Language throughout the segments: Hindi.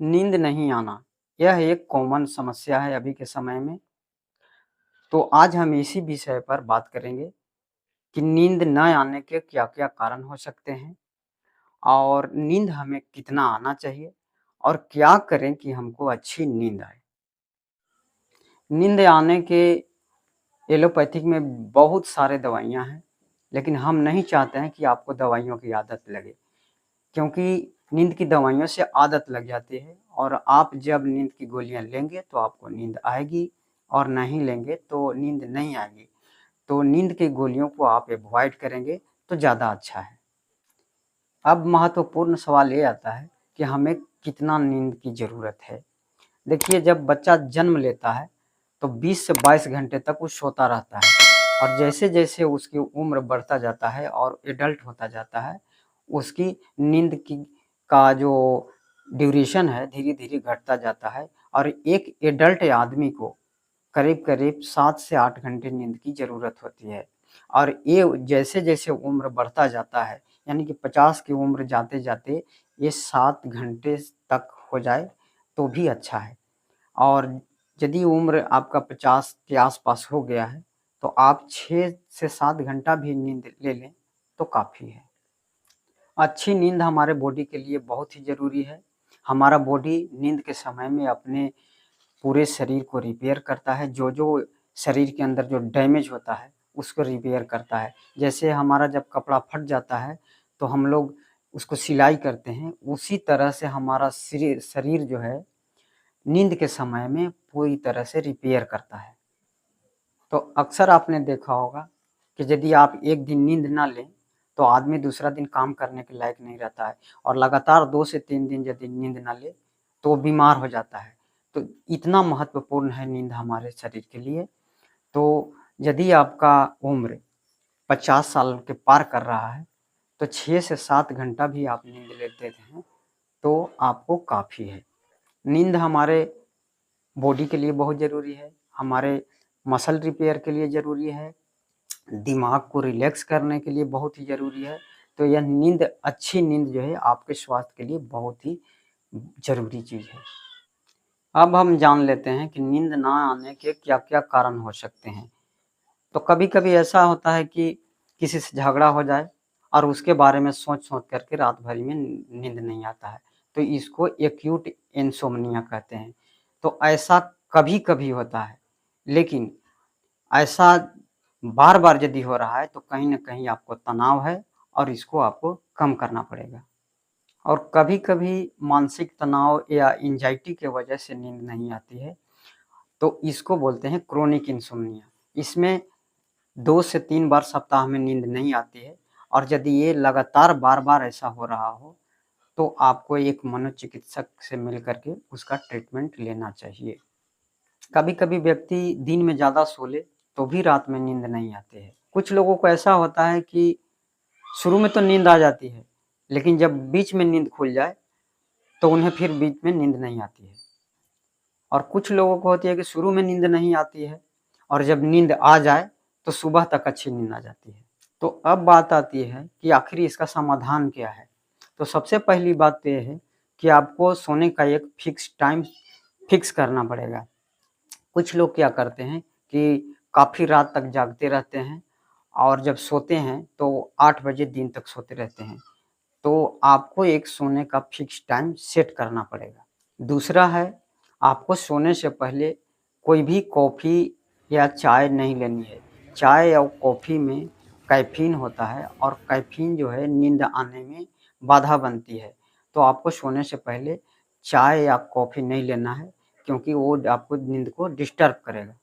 नींद नहीं आना, यह एक कॉमन समस्या है अभी के समय में। तो आज हम इसी विषय पर बात करेंगे कि नींद न आने के क्या-क्या कारण हो सकते हैं और नींद हमें कितना आना चाहिए और क्या करें कि हमको अच्छी नींद आए। नींद आने के एलोपैथिक में बहुत सारे दवाइयाँ हैं, लेकिन हम नहीं चाहते हैं कि आपको दवाइयों की आदत लगे, क्योंकि नींद की दवाइयों से आदत लग जाती है और आप जब नींद की गोलियाँ लेंगे तो आपको नींद आएगी और नहीं लेंगे तो नींद नहीं आएगी। तो नींद की गोलियों को आप अवॉइड करेंगे तो ज़्यादा अच्छा है। अब महत्वपूर्ण सवाल ये आता है कि हमें कितना नींद की ज़रूरत है। देखिए, जब बच्चा जन्म लेता है तो 20 से 22 घंटे तक वो सोता रहता है और जैसे-जैसे उसकी उम्र बढ़ता जाता है और एडल्ट होता जाता है, उसकी नींद की का जो ड्यूरेशन है धीरे-धीरे घटता जाता है और एक एडल्ट आदमी को करीब-करीब 7 से 8 घंटे नींद की ज़रूरत होती है और ये जैसे-जैसे उम्र बढ़ता जाता है, यानी कि 50 की उम्र जाते-जाते ये 7 घंटे तक हो जाए तो भी अच्छा है। और यदि उम्र आपका 50 के आस-पास हो गया है, तो आप 6 से 7 घंटा भी नींद ले लें, तो काफ़ी है। अच्छी नींद हमारे बॉडी के लिए बहुत ही ज़रूरी है। हमारा बॉडी नींद के समय में अपने पूरे शरीर को रिपेयर करता है, जो-जो शरीर के अंदर जो डैमेज होता है, उसको रिपेयर करता है। जैसे हमारा जब कपड़ा फट जाता है, तो हम लोग उसको सिलाई करते हैं, उसी तरह से हमारा शरीर जो है, नींद के समय में पूरी तरह से रिपेयर करता है। तो अक्सर आपने देखा होगा कि यदि आप एक दिन नींद ना लें, तो आदमी दूसरा दिन काम करने के लायक नहीं रहता है और लगातार 2 से 3 दिन यदि नींद ना ले, तो वो बीमार हो जाता है। तो इतना महत्वपूर्ण है नींद हमारे शरीर के लिए। तो यदि आपका उम्र 50 साल के पार कर रहा है, तो 6 से 7 घंटा भी आप नींद लेते हैं, तो आपको काफ़ी है। नींद हमारे बॉडी के लिए बहुत ज़रूरी है, हमारे मसल रिपेयर के लिए ज़रूरी है, दिमाग को रिलैक्स करने के लिए बहुत ही ज़रूरी है। तो यह नींद अच्छी नींद जो है आपके स्वास्थ्य के लिए बहुत ही ज़रूरी चीज़ है। अब हम जान लेते हैं कि नींद ना आने के क्या-क्या कारण हो सकते हैं। तो कभी-कभी ऐसा होता है कि किसी से झगड़ा हो जाए और उसके बारे में सोच-सोच कर के रात भर में नींद नहीं आता है, तो इसको एक्यूट इनसोम्निया कहते हैं। तो ऐसा कभी-कभी होता है, लेकिन ऐसा बार-बार यदि हो रहा है तो कहीं न कहीं आपको तनाव है और इसको आपको कम करना पड़ेगा। और कभी-कभी मानसिक तनाव या एंग्ज़ायटी की वजह से नींद नहीं आती है, तो इसको बोलते हैं क्रोनिक इनसोम्निया। इसमें 2 से 3 बार सप्ताह में नींद नहीं आती है और यदि ये लगातार बार-बार ऐसा हो रहा हो, तो आपको एक मनोचिकित्सक से मिल कर के उसका ट्रीटमेंट लेना चाहिए। कभी-कभी व्यक्ति दिन में ज़्यादा सो ले, तो भी रात में नींद नहीं आती है। कुछ लोगों को ऐसा होता है कि शुरू में तो नींद आ जाती है, लेकिन जब बीच में नींद खुल जाए, तो उन्हें फिर बीच में नींद नहीं आती है। और कुछ लोगों को होती है कि शुरू में नींद नहीं आती है और जब नींद आ जाए, तो सुबह तक अच्छी नींद आ जाती है। तो अब बात आती है कि आखिर इसका समाधान क्या है? तो सबसे पहली बात तो ये है कि आपको सोने का एक फ़िक्स टाइम फ़िक्स करना पड़ेगा। कुछ लोग क्या करते हैं कि काफ़ी रात तक जागते रहते हैं और जब सोते हैं तो 8 बजे दिन तक सोते रहते हैं। तो आपको एक सोने का फ़िक्स टाइम सेट करना पड़ेगा। दूसरा है, आपको सोने से पहले कोई भी कॉफ़ी या चाय नहीं लेनी है। चाय और कॉफ़ी में कैफ़ीन होता है और कैफ़ीन जो है नींद आने में बाधा बनती है। तो आपको सोने से पहले चाय या कॉफ़ी नहीं लेना है, क्योंकि वो आपको नींद को डिस्टर्ब करेगा।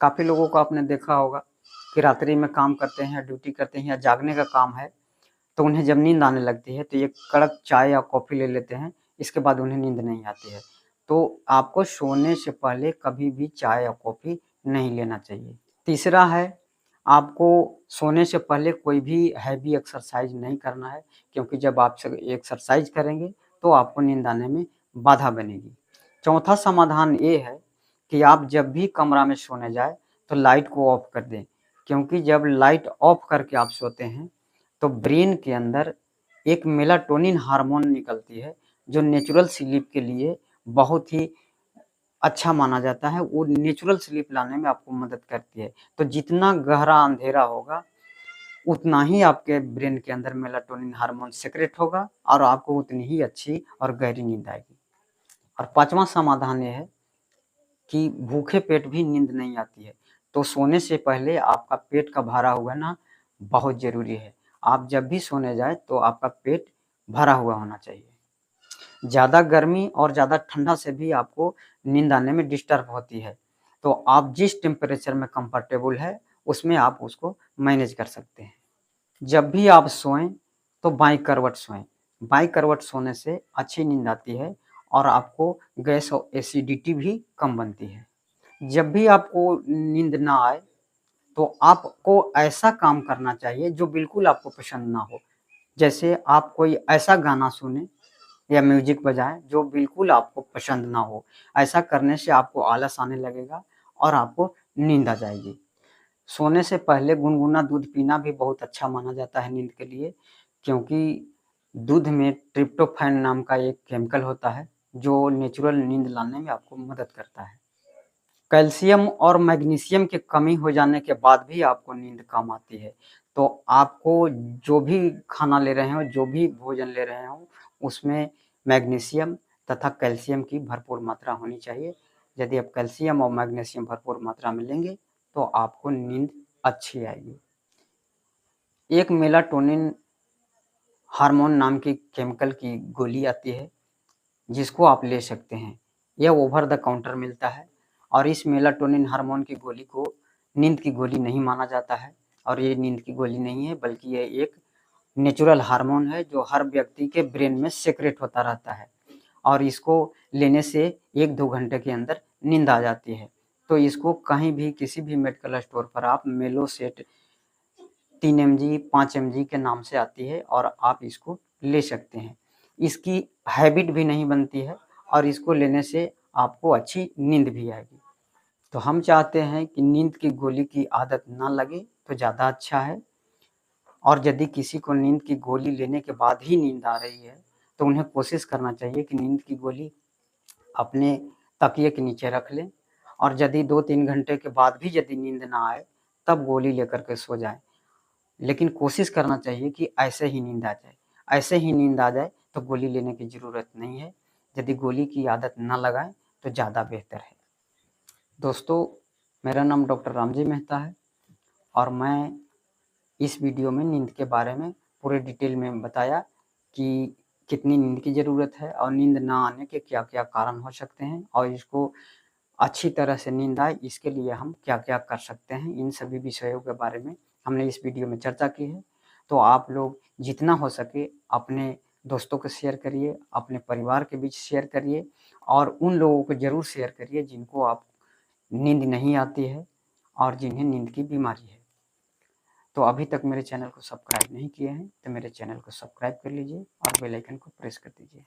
काफ़ी लोगों को आपने देखा होगा कि रात्रि में काम करते हैं या ड्यूटी करते हैं या जागने का काम है, तो उन्हें जब नींद आने लगती है तो ये कड़क चाय या कॉफ़ी ले लेते हैं, इसके बाद उन्हें नींद नहीं आती है। तो आपको सोने से पहले कभी भी चाय या कॉफ़ी नहीं लेना चाहिए। तीसरा है, आपको सोने से पहले कोई भी हैवी एक्सरसाइज़ नहीं करना है, क्योंकि जब आप एक्सरसाइज़ करेंगे तो आपको नींद आने में बाधा बनेगी। चौथा समाधान ये है कि आप जब भी कमरा में सोने जाएँ तो लाइट को ऑफ़ कर दें, क्योंकि जब लाइट ऑफ़ करके आप सोते हैं तो ब्रेन के अंदर एक मेलाटोनिन हार्मोन निकलती है, जो नेचुरल स्लीप के लिए बहुत ही अच्छा माना जाता है, वो नेचुरल स्लीप लाने में आपको मदद करती है। तो जितना गहरा अंधेरा होगा, उतना ही आपके ब्रेन के अंदर मेलाटोनिन हार्मोन सेक्रेट होगा और आपको उतनी ही अच्छी और गहरी नींद आएगी। और पाँचवां समाधान ये है कि भूखे पेट भी नींद नहीं आती है। तो सोने से पहले आपका पेट का भरा हुआ ना बहुत ज़रूरी है। आप जब भी सोने जाएँ तो आपका पेट भरा हुआ होना चाहिए। ज़्यादा गर्मी और ज़्यादा ठंडा से भी आपको नींद आने में डिस्टर्ब होती है। तो आप जिस टेम्परेचर में कंफर्टेबल है, उसमें आप उसको मैनेज कर सकते हैं। जब भी आप सोएं तो बाईं करवट सोएं। बाईं करवट सोने से अच्छी नींद आती है और आपको गैस और एसिडिटी भी कम बनती है। जब भी आपको नींद ना आए तो आपको ऐसा काम करना चाहिए जो बिल्कुल आपको पसंद ना हो। जैसे आप कोई ऐसा गाना सुने या म्यूजिक बजाएं जो बिल्कुल आपको पसंद ना हो। ऐसा करने से आपको आलस आने लगेगा और आपको नींद आ जाएगी। सोने से पहले गुनगुना दूध पीना भी बहुत अच्छा माना जाता है नींद के लिए, क्योंकि दूध में ट्रिप्टोफैन नाम का एक केमिकल होता है जो नेचुरल नींद लाने में आपको मदद करता है। कैल्शियम और मैग्नीशियम की कमी हो जाने के बाद भी आपको नींद कम आती है। तो आपको जो भी खाना ले रहे हो, जो भी भोजन ले रहे हो, उसमें मैग्नीशियम तथा कैल्शियम की भरपूर मात्रा होनी चाहिए। यदि आप कैल्शियम और मैग्नीशियम भरपूर मात्रा में लेंगे तो आपको नींद अच्छी आएगी। एक मेलाटोनिन हार्मोन नाम की केमिकल की गोली आती है जिसको आप ले सकते हैं। यह ओवर द काउंटर मिलता है और इस मेलाटोनिन हार्मोन की गोली को नींद की गोली नहीं माना जाता है और ये नींद की गोली नहीं है, बल्कि ये एक नेचुरल हार्मोन है जो हर व्यक्ति के ब्रेन में सेक्रेट होता रहता है और इसको लेने से 1-2 घंटे के अंदर नींद आ जाती है। तो इसको कहीं भी किसी भी मेडिकल स्टोर पर आप मेलोसेट 3 mg 5 mg के नाम से आती है और आप इसको ले सकते हैं। इसकी हैबिट भी नहीं बनती है और इसको लेने से आपको अच्छी नींद भी आएगी। तो हम चाहते हैं कि नींद की गोली की आदत ना लगे तो ज़्यादा अच्छा है। और यदि किसी को नींद की गोली लेने के बाद ही नींद आ रही है तो उन्हें कोशिश करना चाहिए कि नींद की गोली अपने तकिए के नीचे रख लें और यदि 2-3 घंटे के बाद भी यदि नींद ना आए तब गोली लेकर के सो जाएँ। लेकिन कोशिश करना चाहिए कि ऐसे ही नींद आ जाए। ऐसे ही नींद आ जाए तो गोली लेने की ज़रूरत नहीं है। यदि गोली की आदत ना लगाएँ तो ज़्यादा बेहतर है। दोस्तों, मेरा नाम डॉक्टर रामजी मेहता है और मैं इस वीडियो में नींद के बारे में पूरे डिटेल में बताया कि कितनी नींद की ज़रूरत है और नींद ना आने के क्या-क्या कारण हो सकते हैं और इसको अच्छी तरह से नींद आए इसके लिए हम क्या-क्या कर सकते हैं। इन सभी विषयों के बारे में हमने इस वीडियो में चर्चा की है। तो आप लोग जितना हो सके अपने दोस्तों को शेयर करिए, अपने परिवार के बीच शेयर करिए और उन लोगों को ज़रूर शेयर करिए जिनको आप नींद नहीं आती है और जिन्हें नींद की बीमारी है। तो अभी तक मेरे चैनल को सब्सक्राइब नहीं किए हैं तो मेरे चैनल को सब्सक्राइब कर लीजिए और बेल आइकन को प्रेस कर दीजिए।